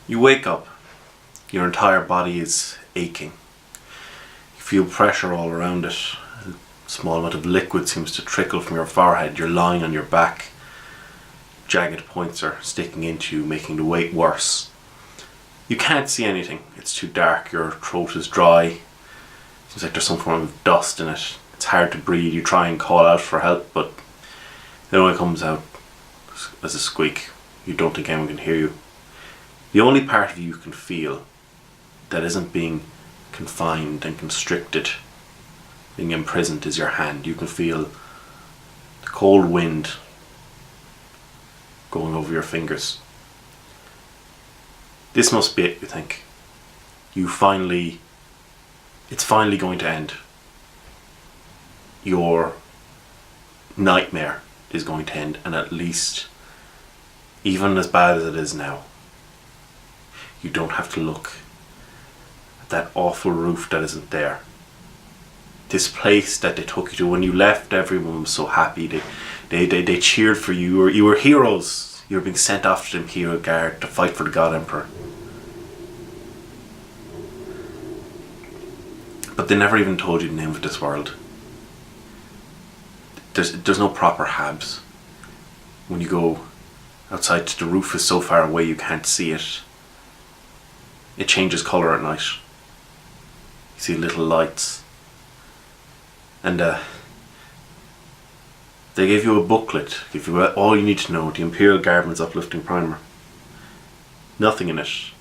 You wake up, your entire body is aching. You feel pressure all around it. A small amount of liquid seems to trickle from your forehead. You're lying on your back. Jagged points are sticking into you, making the weight worse. You can't see anything. It's too dark. Your throat is dry. Seems like there's some form of dust in it. It's hard to breathe. You try and call out for help, but it only comes out as a squeak. You don't think anyone can hear you. The only part of you can feel that isn't being confined and constricted, being imprisoned, is your hand. You can feel the cold wind going over your fingers. This must be it, you think. It's finally going to end. Your nightmare is going to end, and at least, even as bad as it is now, you don't have to look at that awful roof that isn't there. This place that they took you to, when you left, everyone was so happy. They cheered for you. You were heroes. You were being sent off to the Imperial Guard to fight for the God Emperor. But they never even told you the name of this world. There's no proper habs. When you go outside, the roof is so far away you can't see it. It changes colour at night. You see little lights. And they gave you a booklet, give you all you need to know, the Imperial Guardman's Uplifting Primer. Nothing in it.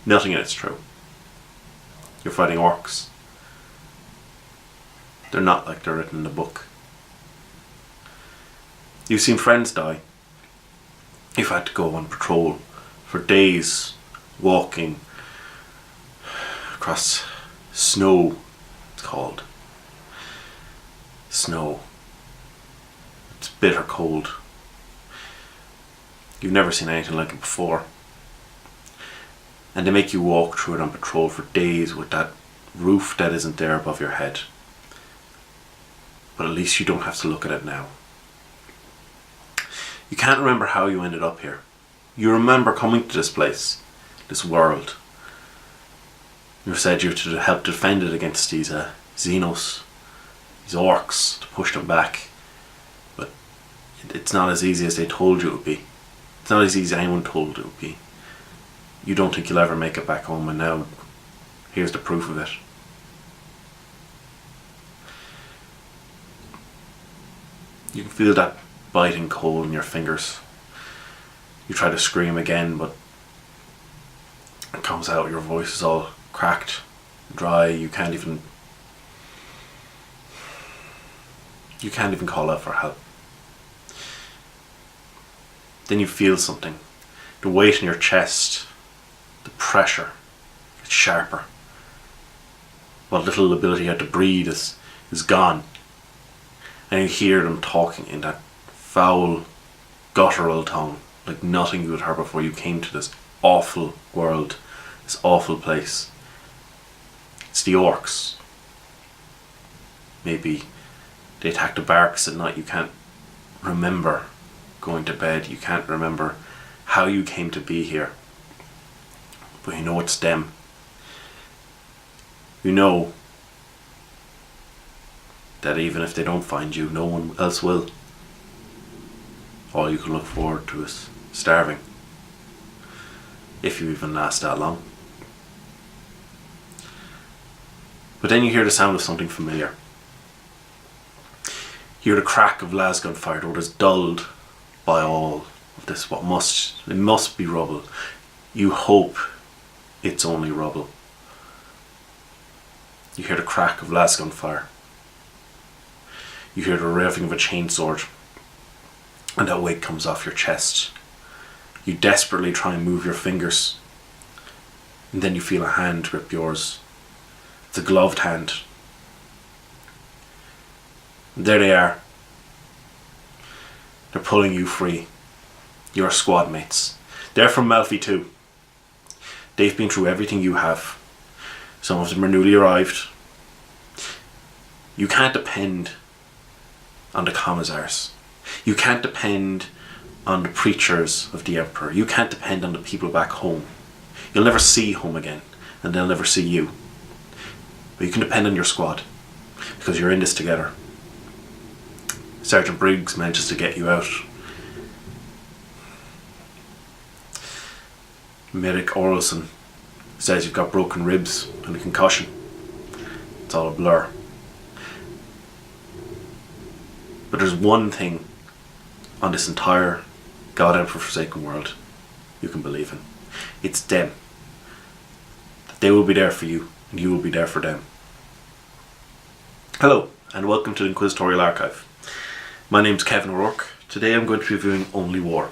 Nothing in it's true. You're fighting orcs. They're not like they're written in the book. You've seen friends die. You've had to go on patrol for days, walking across snow, it's called. Snow. It's bitter cold. You've never seen anything like it before. And they make you walk through it on patrol for days with that roof that isn't there above your head. But at least you don't have to look at it now. You can't remember how you ended up here. You remember coming to this place, this world. You said you were to help defend it against these Xenos, these orcs, to push them back. But it's not as easy as they told you it would be. It's not as easy as anyone told it would be. You don't think you'll ever make it back home, and now here's the proof of it. You can feel that biting cold in your fingers. You try to scream again, but it comes out, your voice is all cracked, dry, you can't even call out for help. Then you feel something. The weight in your chest, the pressure, it's sharper. What little ability you had to breathe is gone. And you hear them talking in that foul, guttural tongue, like nothing you had heard before you came to this awful world, this awful place. It's the orcs. Maybe they attacked the barracks at night. You can't remember going to bed. You can't remember how you came to be here. But you know it's them. You know that even if they don't find you, no one else will. All you can look forward to is starving. If you even last that long. But then you hear the sound of something familiar. You hear the crack of lasgun fire, though it is dulled by all of this. It must be rubble. You hope it's only rubble. You hear the crack of lasgun fire. You hear the revving of a chainsword, and that weight comes off your chest. You desperately try and move your fingers, and then you feel a hand grip yours. It's a gloved hand. And there they are. They're pulling you free. Your squad mates. They're from Malfi too. They've been through everything you have. Some of them are newly arrived. You can't depend on the commissars. You can't depend on the preachers of the Emperor. You can't depend on the people back home. You'll never see home again, and they'll never see you. But you can depend on your squad, because you're in this together. Sergeant Briggs manages to get you out. Medic Orlison says you've got broken ribs and a concussion. It's all a blur. But there's one thing on this entire God Emperor Forsaken world you can believe in. It's them. That they will be there for you, and you will be there for them. Hello, and welcome to the Inquisitorial Archive. My name's Kevin O'Rourke. Today I'm going to be reviewing Only War.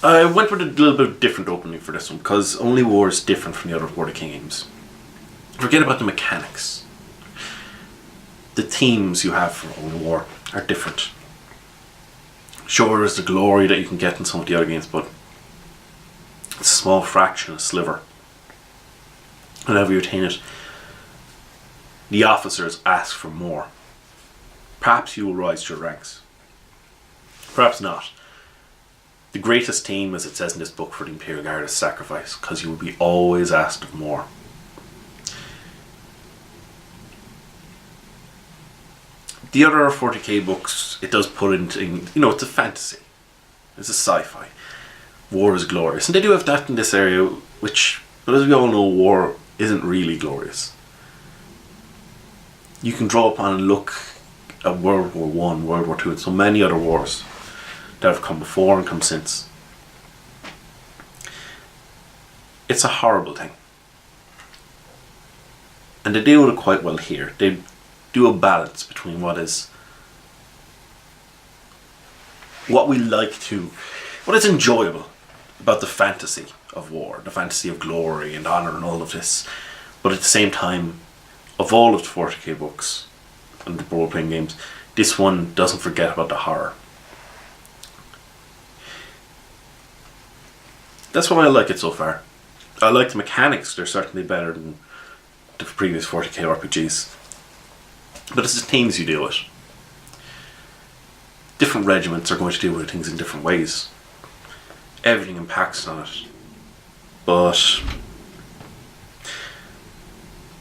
I went with a little bit different opening for this one, because Only War is different from the other War of the King games. Forget about the mechanics. The themes you have for Only War are different. Sure, there's the glory that you can get in some of the other games, but it's a small fraction, a sliver. Whenever you attain it, the officers ask for more. Perhaps you will rise to your ranks. Perhaps not. The greatest theme, as it says in this book, for the Imperial Guard is sacrifice, because you will be always asked of more. The other 40k books, it does put into, it's a fantasy. It's a sci-fi. War is glorious. And they do have that in this area, which, but as we all know, war isn't really glorious. You can draw upon and look at World War I, World War II, and so many other wars that have come before and come since. It's a horrible thing. And they deal with it quite well here. They do a balance between what is what is enjoyable about the fantasy of war, the fantasy of glory and honour and all of this, but at the same time, of all of the 40k books and the role-playing games, this one doesn't forget about the horror. That's why I like it so far. I like the mechanics, they're certainly better than the previous 40k RPGs. But it's the themes you deal with. Different regiments are going to deal with things in different ways. Everything impacts on it. But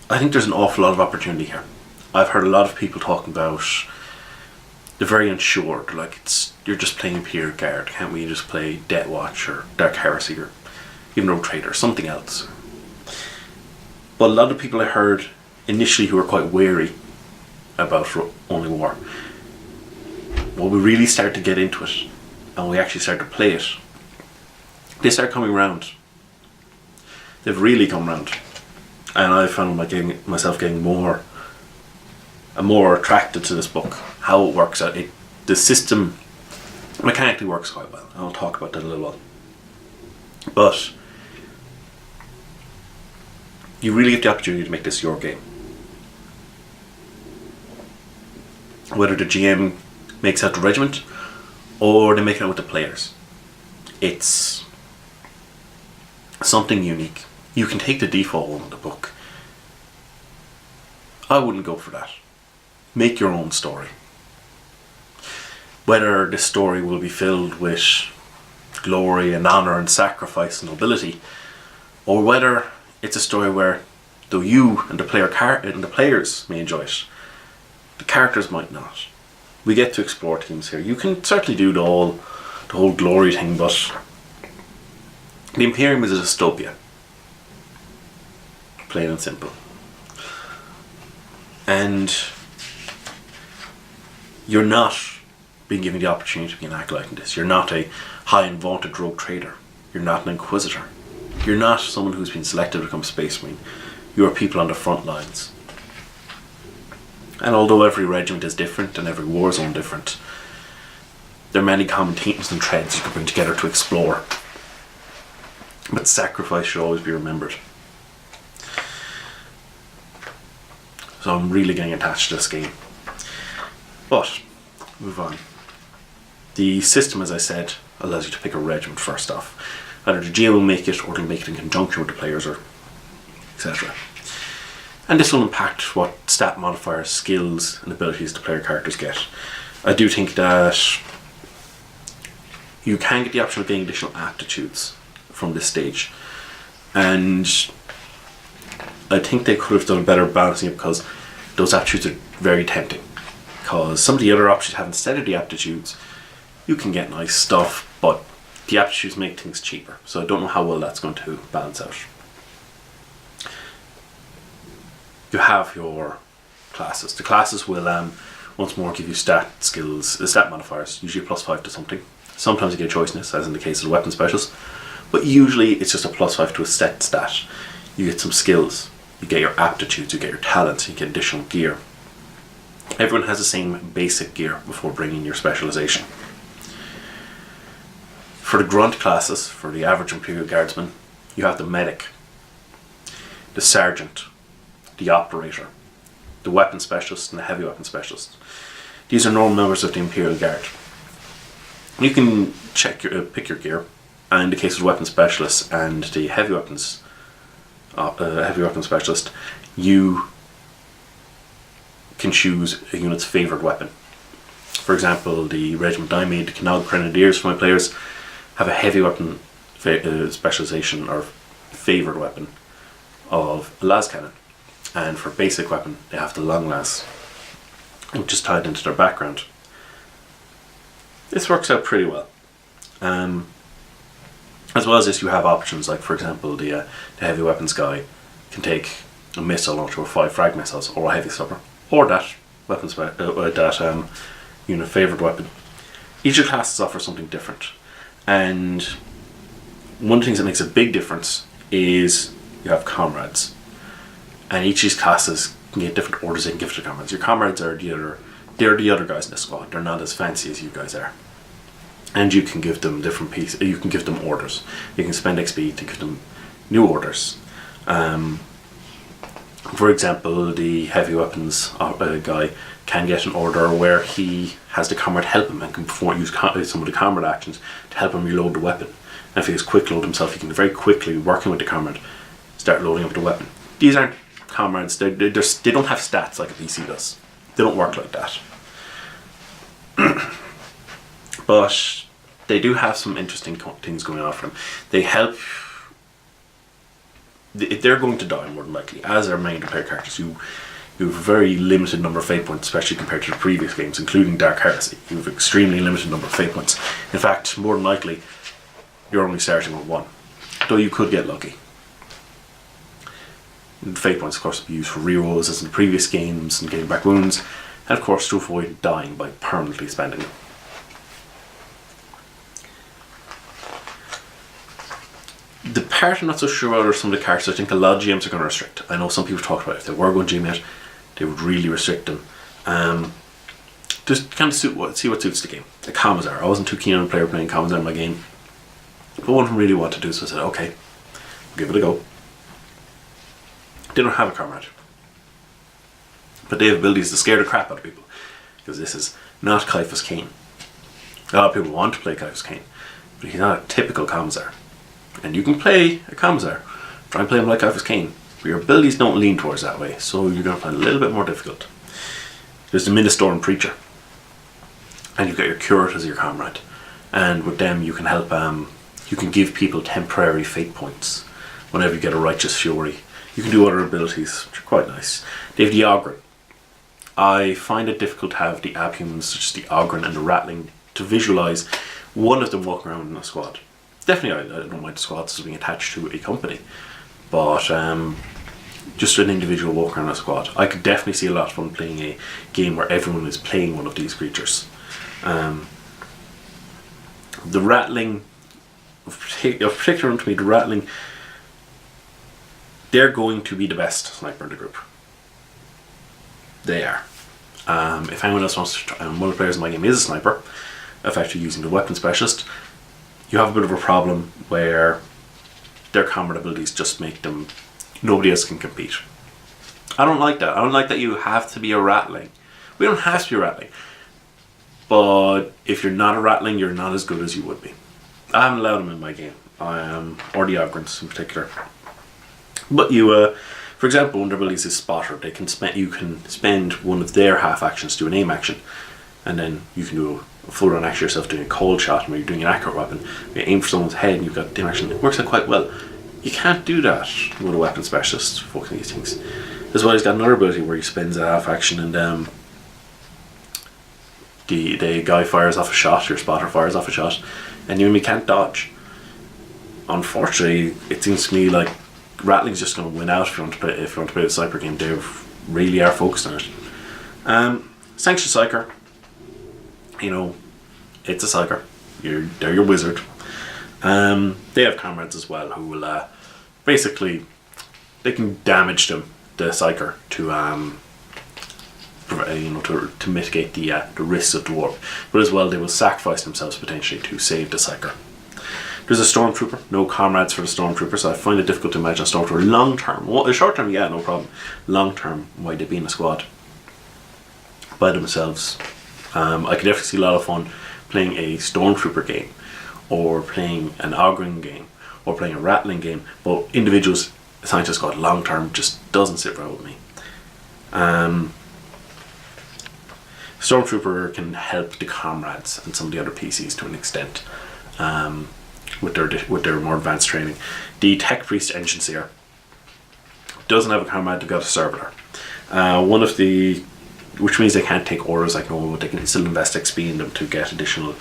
I think there's an awful lot of opportunity here. I've heard a lot of people talking about they're very unsure. They're like, you're just playing Imperial Guard. Can't we just play Death Watch or Dark Heresy or even Rogue Trader or something else? But a lot of people I heard initially who were quite wary about Only War, when we really start to get into it and we actually start to play it, they start coming round. They've really come round, and I found myself getting more and more attracted to this book. How it works out, the system mechanically works quite well. I'll talk about that in a little while, but you really get the opportunity to make this your game. Whether the GM makes out the regiment or they make it out with the players, it's something unique. You can take the default one in the book. I wouldn't go for that. Make your own story. Whether this story will be filled with glory and honour and sacrifice and nobility, or whether it's a story where, though you and the players may enjoy it, the characters might not. We get to explore themes here. You can certainly do the whole glory thing, but the Imperium is a dystopia. Plain and simple. And you're not being given the opportunity to be an acolyte in this. You're not a high and vaunted rogue trader. You're not an inquisitor. You're not someone who's been selected to become a space marine. You are people on the front lines. And although every regiment is different and every war zone different, there are many common themes and threads you can bring together to explore. But sacrifice should always be remembered. So I'm really getting attached to this game. But, move on. The system, as I said, allows you to pick a regiment first off. Either the GM will make it, or it'll make it in conjunction with the players, or etc. And this will impact what stat modifiers, skills and abilities the player characters get. I do think that you can get the option of getting additional aptitudes from this stage, and I think they could have done better balancing it, because those aptitudes are very tempting. Because some of the other options have, instead of the aptitudes, you can get nice stuff, but the aptitudes make things cheaper. So I don't know how well that's going to balance out. You have your classes. The classes will once more give you stat modifiers, usually +5 to something. Sometimes you get a choice in this, as in the case of the weapon specialist, but usually it's just a +5 to a set stat. You get some skills, you get your aptitudes, you get your talents, you get additional gear. Everyone has the same basic gear before bringing your specialization. For the grunt classes, for the average Imperial Guardsman, you have the medic, the sergeant, the operator, the weapon specialist, and the heavy weapon specialist. These are normal members of the Imperial Guard. You can pick your gear, and in the case of the weapon specialist and the heavy weapon specialist, you can choose a unit's favoured weapon. For example, the regiment I made, the Kinog Grenadiers, for my players, have a heavy weapon specialisation or favoured weapon of a las cannon, and for basic weapon they have the long las, which is tied into their background. This works out pretty well. As well as this, you have options like, for example, the heavy weapons guy can take a missile launcher or 5 frag missiles, or a heavy slipper, or that unit favoured weapon. Each of the classes offers something different, and one of the things that makes a big difference is you have comrades, and each of these classes can get different orders they can give to their comrades. Your comrades are they're the other guys in the squad. They're not as fancy as you guys are, and you can give them different pieces. You can give them orders. You can spend XP to give them new orders. For example, the heavy weapons guy can get an order where he has the comrade help him and can use some of the comrade actions to help him reload the weapon. And if he has quick load himself, he can very quickly, working with the comrade, start loading up the weapon. These aren't comrades. They don't have stats like a PC does. They don't work like that. But they do have some interesting things going on for them. They help. They're going to die more than likely, as are main player characters. You have a very limited number of fate points, especially compared to the previous games, including Dark Heresy. You have an extremely limited number of fate points. In fact, more than likely, you're only starting with 1, though you could get lucky. And fate points, of course, will be used for rerolls as in the previous games and getting back wounds, and of course to avoid dying by permanently spending them. The part I'm not so sure about are some of the characters. I think a lot of GMs are going to restrict. I know some people talked about if they were going to GM it, they would really restrict them. Just kind of see what suits the game. The Commissar. I wasn't too keen on a player playing Commissar in my game, but one of them really wanted to do, so I said, okay, I'll give it a go. They don't have a comrade, but they have abilities to scare the crap out of people, because this is not Caiaphas Cain. A lot of people want to play Caiaphas Cain, but he's not a typical Commissar. And you can play a Commissar, try and play him like Caiaphas Cain, but your abilities don't lean towards that way, so you're going to find it a little bit more difficult. There's the Ministoran Preacher, and you've got your Curate as your comrade, and with them you can help, you can give people temporary fate points whenever you get a Righteous Fury. You can do other abilities, which are quite nice. They have the Ogren. I find it difficult to have the abhumans, such as the Ogren and the Ratling, to visualise one of them walking around in a squad. Definitely, I don't mind the squads as being attached to a company, but just an individual walking around a squad. I could definitely see a lot of fun playing a game where everyone is playing one of these creatures. The Ratling, of particular to me, the Ratling, they're going to be the best sniper in the group. They are. If anyone else wants to try, one of the players in my game is a sniper, effectively using the weapon specialist, you have a bit of a problem where their combat abilities just make them, nobody else can compete. I don't like that. I don't like that you have to be a Ratling. We don't have to be a Ratling. But if you're not a Ratling, you're not as good as you would be. I haven't allowed them in my game. Or the Ogrins in particular. But you, for example, one of their abilities is Spotter. You can spend one of their half actions to do an aim action, and then you can do full run action yourself doing a cold shot, and where you're doing an accurate weapon, you aim for someone's head and you've got dim action. It works out quite well. You can't do that with a weapon specialist focusing these things. As well, he's got another ability where he spends a half action and the guy fires off a shot, your spotter fires off a shot, and you can't dodge. Unfortunately, it seems to me like Rattling's just going to win out if you want to play the Psyker game. They really are focused on it. Sanctioned Psyker, you know, it's a Psyker. They're your wizard. They have comrades as well who will basically, they can damage them, the Psyker, to mitigate the risks of the warp. But as well, they will sacrifice themselves potentially to save the Psyker. There's a Stormtrooper. No comrades for the Stormtrooper, so I find it difficult to imagine a Stormtrooper long term. Well, short term, yeah, no problem. Long term, why they be in a squad by themselves? I could definitely see a lot of fun playing a Stormtrooper game, or playing an Ogren game, or playing a Rattling game, but individuals assigned to a squad long term just doesn't sit right with me. Stormtrooper can help the comrades and some of the other PCs to an extent with their more advanced training. The Tech Priest Engine Seer doesn't have a comrade, they've got a servitor. Which means they can't take orders like normal, but they can still invest XP in them to get additional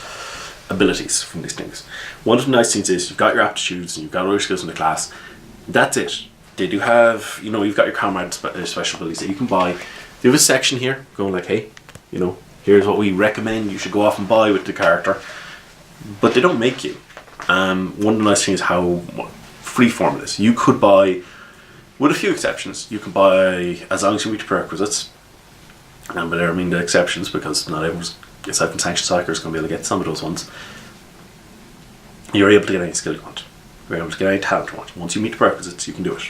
abilities from these things. One of the nice things is you've got your aptitudes and you've got all your skills in the class. That's it. They do have, you've got your comrade special abilities that you can buy. They have a section here going like, hey, here's what we recommend you should go off and buy with the character. But they don't make you. One of the nice things is how freeform it is. You could buy, with a few exceptions, you can buy, as long as you meet the prerequisites. And by there I mean the exceptions, because not everyone's, aside from Sanctioned Psyker, is going to be able to get some of those ones. You're able to get any skill you want. You're able to get any talent you want. Once you meet the prerequisites, you can do it.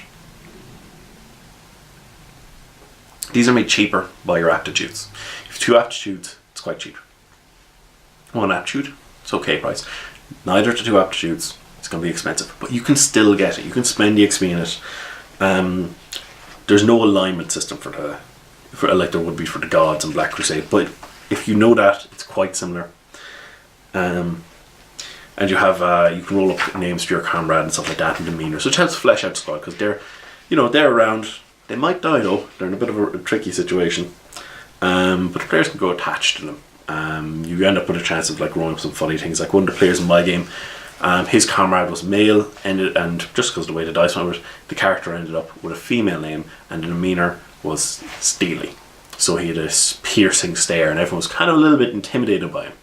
These are made cheaper by your aptitudes. If you have 2 aptitudes, it's quite cheap. 1 aptitude, it's okay price. Neither to 2 aptitudes, it's going to be expensive. But you can still get it. You can spend the XP in it. There's no alignment system for like there would be for the Gods and Black Crusade. But if you know that, it's quite similar. And you have you can roll up names for your comrade and stuff like that, and demeanor. So it helps flesh out the squad, because they're around. They might die though. They're in a bit of a tricky situation. But the players can grow attached to them. You end up with a chance of like rolling up some funny things. Like one of the players in my game, his comrade was male, and just because of the way the dice went with it, the character ended up with a female name, and the demeanor was steely. So he had this piercing stare, and everyone was kind of a little bit intimidated by him.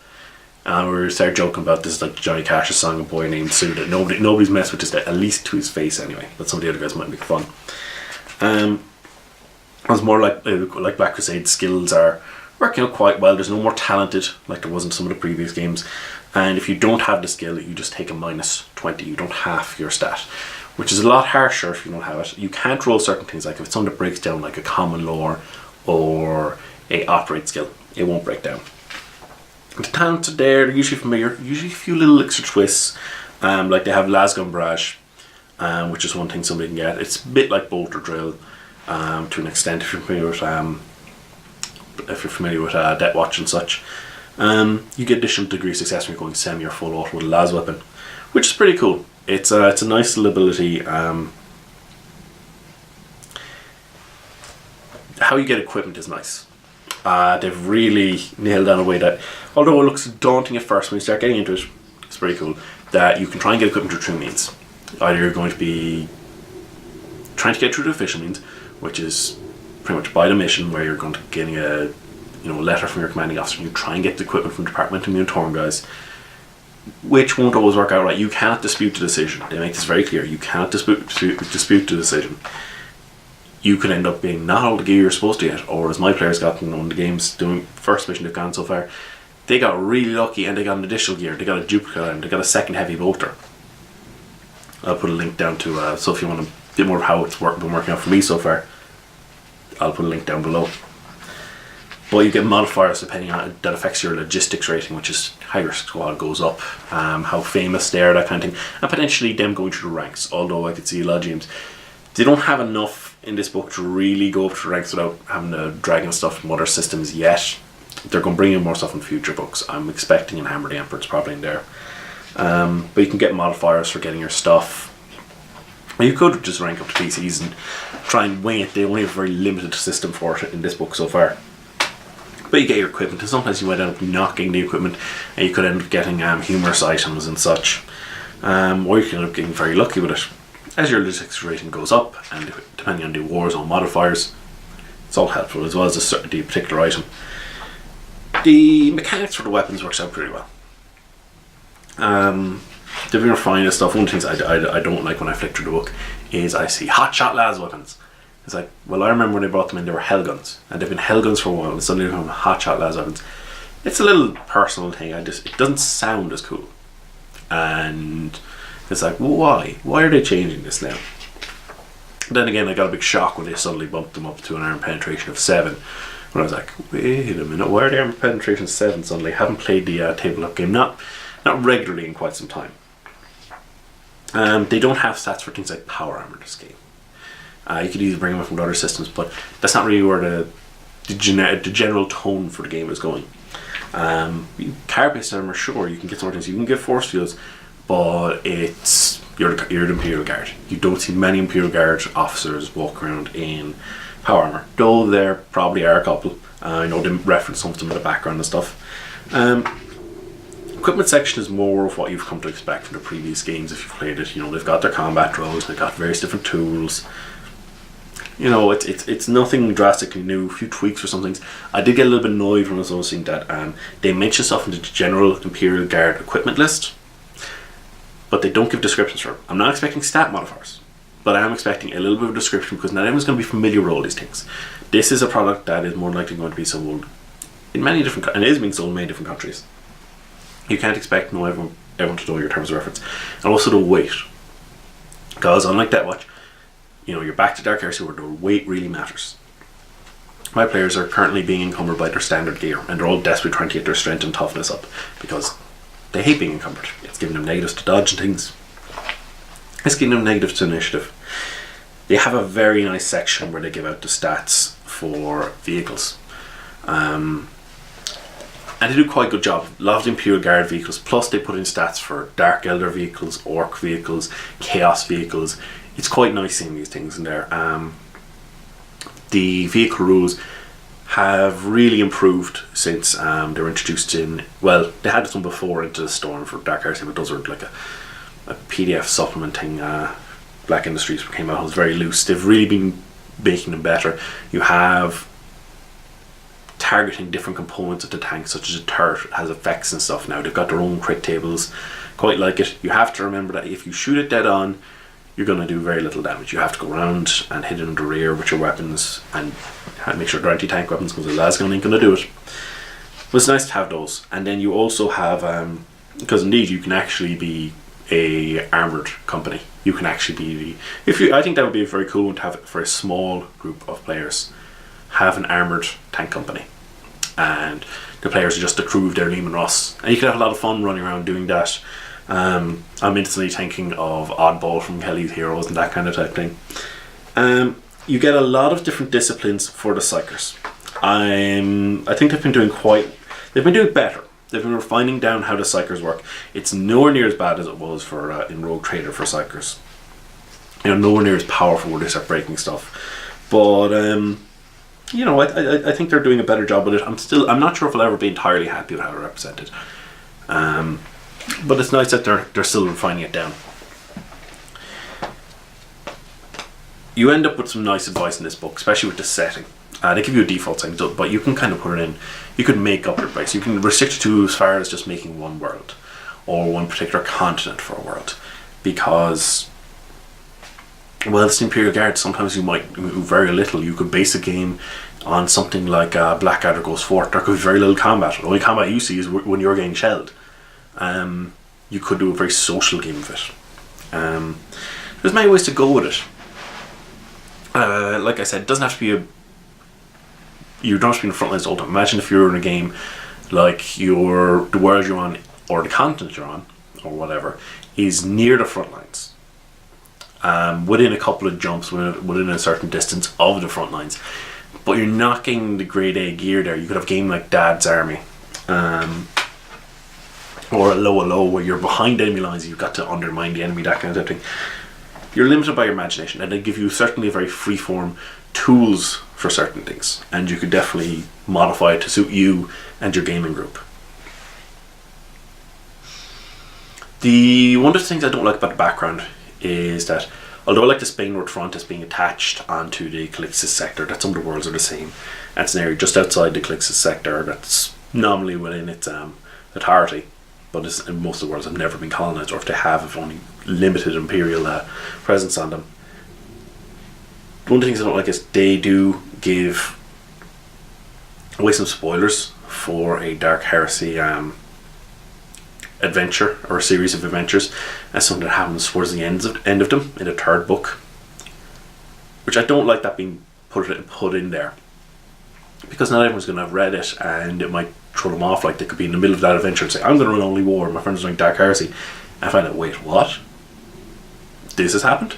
We started joking about this, like Johnny Cash's song, "A Boy Named Sue," that nobody's messed with this, at least to his face anyway. But some of the other guys might make fun. It was more like Black Crusade. Skills are working out quite well. There's no more talented like there was in some of the previous games, and if you don't have the skill, you just take a -20. You don't half your stat, which is a lot harsher if you don't have it. You can't roll certain things, like if it's something that breaks down, like a common lore or a operate skill, it won't break down. The talents are there, they're usually familiar, usually a few little extra twists, like they have Lasgun Barrage, which is one thing somebody can get. It's a bit like Bolt or Drill, to an extent, if you're familiar with Death Watch and such. You get additional degree of success when you're going semi or full auto with a las weapon, which is pretty cool. It's a nice little ability. How you get equipment is nice. They've really nailed down a way that, although it looks daunting at first, when you start getting into it, it's pretty cool, that you can try and get equipment through 2 means. Either you're going to be trying to get through the official means, which is pretty much by the mission, where you're going to be getting a letter from your commanding officer, and you try and get the equipment from the Department of Mutoran guys, which won't always work out right. You cannot dispute the decision. They make this very clear. You cannot dispute the decision. You could end up being not all the gear you're supposed to get, or as my players got in one of the games doing first mission they've gone so far, they got really lucky and they got an additional gear. They got a duplicate item. They got a second heavy bolter. I'll put a link down to so if you want a bit more of how it's been working out for me so far, I'll put a link down below. But you get modifiers depending on that affects your logistics rating, which is how your squad goes up, how famous they are, that kind of thing, and potentially them going through the ranks. Although I could see a lot of games, they don't have enough in this book to really go up to the ranks without having to drag in stuff from other systems yet. they're going to bring in more stuff in future books. I'm expecting in Hammer the Emperor, it's probably in there. But you can get modifiers for getting your stuff. You could just rank up to PCs and try and wing it. They only have a very limited system for it in this book so far. But you get your equipment, and sometimes you might end up not getting the equipment, and you could end up getting humorous items and such. Or you can end up getting very lucky with it. As your logistics rating goes up, and depending on the Warzone modifiers, it's all helpful, as well as the particular item. The mechanics for the weapons works out pretty well. They've been refining this stuff. One of the things I don't like when I flick through the book is I see hotshot las weapons. It's like, well, I remember when they brought them in, they were hell guns, and they've been hell guns for a while, and suddenly they become hotshot las weapons. It's a little personal thing. It doesn't sound as cool, and it's like, well, why? Why are they changing this now? Then again, I got a big shock when they suddenly bumped them up to an armor penetration of 7. When I was like, wait a minute, why are they armor penetration 7 suddenly? I haven't played the tabletop game, not regularly in quite some time. They don't have stats for things like power armor in this game. You could easily bring them from other systems, but that's not really where the general tone for the game is going. Card-based armor, sure, you can get some other things. You can get force fields, but you're the Imperial Guard. You don't see many Imperial Guard officers walk around in power armor, though there probably are a couple. I know they reference some of them in the background and stuff. Equipment section is more of what you've come to expect from the previous games if you've played it. They've got their combat drones, they've got various different tools. It's nothing drastically new, a few tweaks or some things. I did get a little bit annoyed when I was noticing that they mention stuff in the general Imperial Guard equipment list, but they don't give descriptions for it. I'm not expecting stat modifiers, but I am expecting a little bit of a description, because not everyone's going to be familiar with all these things. This is a product that is more likely going to be sold in many different, and it is being sold in many different countries. You can't expect everyone to know your terms of reference, and also the weight, because unlike Death Watch, you're back to Dark Heresy where the weight really matters. My players are currently being encumbered by their standard gear, and they're all desperately trying to get their strength and toughness up, because they hate being encumbered. It's giving them negatives to dodge and things. It's giving them negatives to initiative. They have a very nice section where they give out the stats for vehicles. And they do quite a good job. A lot of the Imperial Guard vehicles, plus they put in stats for Dark Elder vehicles, Orc vehicles, Chaos vehicles. It's quite nice seeing these things in there. The vehicle rules have really improved since they were introduced in, well, they had this one before into the Storm for Dark Heresy, but those were like a PDF supplementing Black Industries came out. It was very loose. They've really been making them better. You have targeting different components of the tank, such as a turret has effects and stuff now. They've got their own crit tables. Quite like it. You have to remember that if you shoot it dead on, you're going to do very little damage. You have to go around and hit it in the rear with your weapons and make sure they're anti-tank weapons, because the lasgun ain't going to do it. But it's nice to have those. And then you also have, because indeed you can actually be a armoured company. You can actually be I think that would be a very cool one to have for a small group of players. Have an armoured tank company, and the players are just the crew of their Lehman Ross, and you can have a lot of fun running around doing that. I'm instantly thinking of Oddball from Kelly's Heroes and that kind of type thing. You get a lot of different disciplines for the Psychers. I think they've been doing better. They've been refining down how the Psychers work. It's nowhere near as bad as it was for in Rogue Trader for Psychers. Nowhere near as powerful where they start breaking stuff. But I think they're doing a better job with it. I'm not sure if I'll ever be entirely happy with how they're represented. But it's nice that they're still refining it down. You end up with some nice advice in this book, especially with the setting. They give you a default setting, but you can kind of put it in. You can make up your place. You can restrict it to as far as just making one world or one particular continent for a world, because, well, it's the Imperial Guard. Sometimes you might move very little. You could base a game on something like Blackadder Goes Forth. There could be very little combat. The only combat you see is when you're getting shelled. You could do a very social game of it. There's many ways to go with it. Like I said, it doesn't have to be you don't have to be in the front lines all the time. Imagine if you're in a game like the world you're on, or the continent you're on, or whatever, is near the front lines. Within a couple of jumps, within a certain distance of the front lines. but you're not getting the grade A gear there. You could have a game like Dad's Army, or a low where you're behind enemy lines and you've got to undermine the enemy, that kind of thing. You're limited by your imagination, and they give you certainly very freeform tools for certain things, and you could definitely modify it to suit you and your gaming group. One of the things I don't like about the background is that, although I like the Spainward front as being attached onto the Calixis sector, that some of the worlds are the same. That's an area just outside the Calixis sector that's nominally within its authority, but in most of the worlds have never been colonized, or if they have only limited Imperial presence on them. One of the things I don't like is they do give away some spoilers for a Dark Heresy adventure, or a series of adventures, as something that happens towards the end of them in the third book, which I don't like that being put in there, because not everyone's going to have read it, and it might throw them off. Like, they could be in the middle of that adventure and say, I'm going to run Only War, my friends are doing Dark Heresy, and I find out, wait, what? This has happened?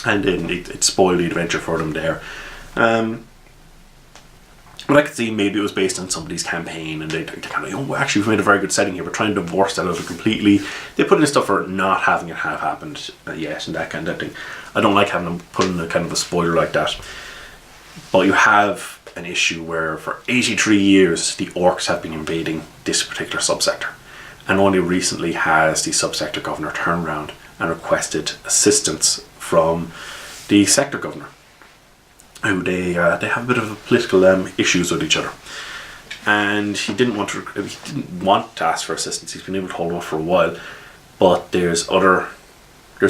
And then it spoiled the adventure for them there. But I could see maybe it was based on somebody's campaign, and they kind of, actually we've made a very good setting here, we're trying to divorce that out of completely. They put in stuff for not having it have happened yet, and that kind of thing. I don't like having them put in a kind of a spoiler like that. But you have an issue where for 83 years the orcs have been invading this particular subsector, and only recently has the subsector governor turned around and requested assistance from the sector governor, who they have a bit of political issues with each other, and he didn't want to ask for assistance. He's been able to hold off for a while, but there's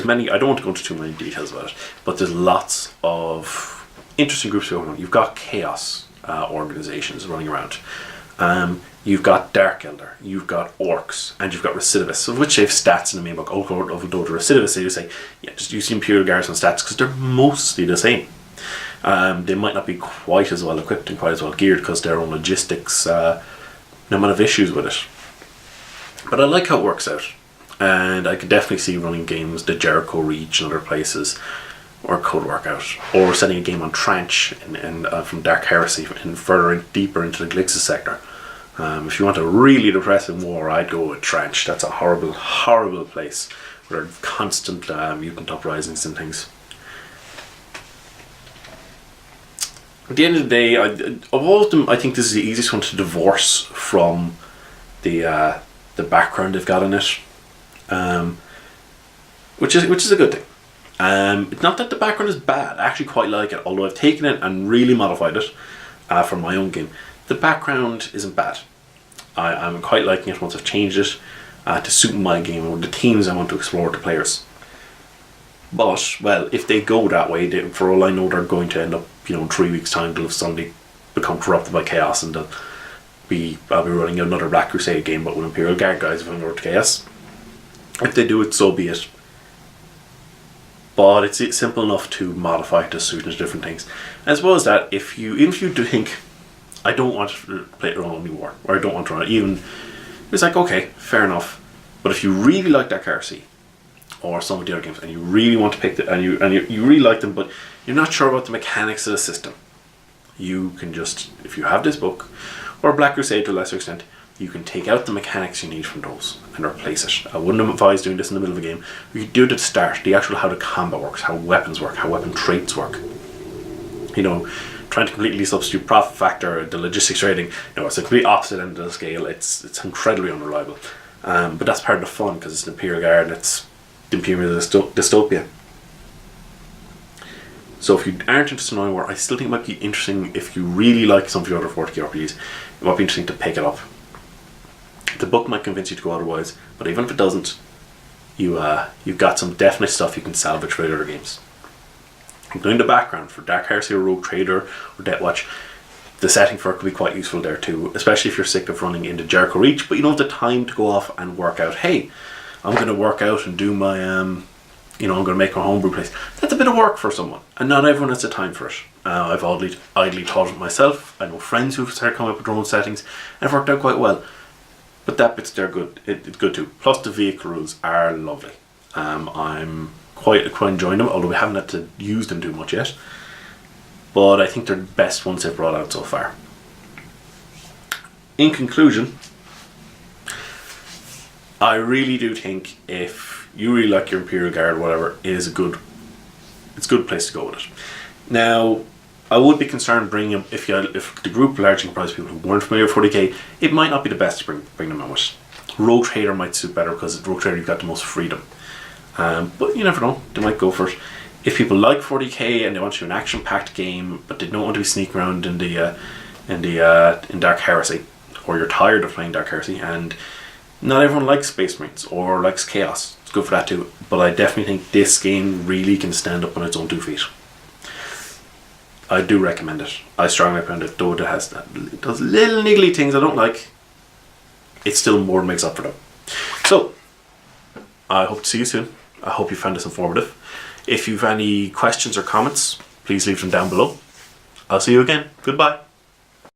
many. I don't want to go into too many details about it, but there's lots of interesting groups going on. You've got chaos organizations running around. You've got Dark Eldar, you've got orcs, and you've got recidivists, of which they have stats in the main book. Although the recidivists, they say, yeah, just use the Imperial Guards on stats, because they're mostly the same. They might not be quite as well equipped and quite as well geared, because their own logistics, no amount of issues with it. But I like how it works out, and I could definitely see running games, the Jericho Reach and other places, or it could work out, or setting a game on Tranche from Dark Heresy and further deeper into the Calixis sector. If you want a really depressing war, I'd go with Tranche. That's a horrible, horrible place where there are constant mutant uprisings and things. At the end of the day, of all of them, I think this is the easiest one to divorce from the background they've got in it, which is a good thing. It's not that the background is bad. I actually quite like it, although I've taken it and really modified it for my own game. The background isn't bad. I'm quite liking it once I've changed it to suit my game or the themes I want to explore with the players. But, well, if they go that way, for all I know, they're going to end up, in 3 weeks' time, they'll have suddenly become corrupted by chaos, and I'll be running another Black Crusade game, but with Imperial Guard guys if I'm over to chaos. If they do it, so be it. But it's simple enough to modify to suit into different things. As well as that, even if you do think, I don't want to play it Only War, or I don't want to run it, even, it's like, okay, fair enough. But if you really like Dark Heresy, or some of the other games, and you really want to pick and you really like them, but you're not sure about the mechanics of the system, you can just, if you have this book, or Black Crusade to a lesser extent, you can take out the mechanics you need from those and replace it. I wouldn't advise doing this in the middle of a game. You could do it at the start, the actual how the combat works, how weapons work, how weapon traits work. Trying to completely substitute profit factor, the logistics trading, it's a complete opposite end of the scale. It's incredibly unreliable. But that's part of the fun, because it's the Imperial Guard and it's the Imperial dystopia. So if you aren't interested in Only War, I still think it might be interesting, if you really like some of your other 40k RPGs, it might be interesting to pick it up. The book might convince you to go otherwise, but even if it doesn't, you've got some definite stuff you can salvage for other games. Including the background for Dark Heresy or Rogue Trader or Death Watch, the setting for it could be quite useful there too, especially if you're sick of running into Jericho Reach, but you don't have the time to go off and work out, hey, I'm going to work out and do my, I'm going to make my homebrew place. That's a bit of work for someone, and not everyone has the time for it. I've idly taught it myself. I know friends who've started coming up with their own settings, and it's worked out quite well. But that bit's there good. It's good too. Plus the vehicle rules are lovely. I'm quite enjoying them, although we haven't had to use them too much yet. but I think they're the best ones they've brought out so far. In conclusion, I really do think if you really like your Imperial Guard or whatever, it's a good place to go with it. Now, I would be concerned bringing them, if the group largely comprised people who weren't familiar with 40k, it might not be the best to bring them in with. Rogue Trader might suit better because at Rogue Trader you've got the most freedom. But you never know, they might go for it. If people like 40k and they want to do an action-packed game, but they don't want to be sneaking around in Dark Heresy, or you're tired of playing Dark Heresy, and not everyone likes Space Marines or likes Chaos, it's good for that too. But I definitely think this game really can stand up on its own 2 feet. I do recommend it. I strongly recommend it, though it has those little niggly things I don't like. It still more makes up for them. So, I hope to see you soon. I hope you found this informative. If you've any questions or comments, please leave them down below. I'll see you again. Goodbye.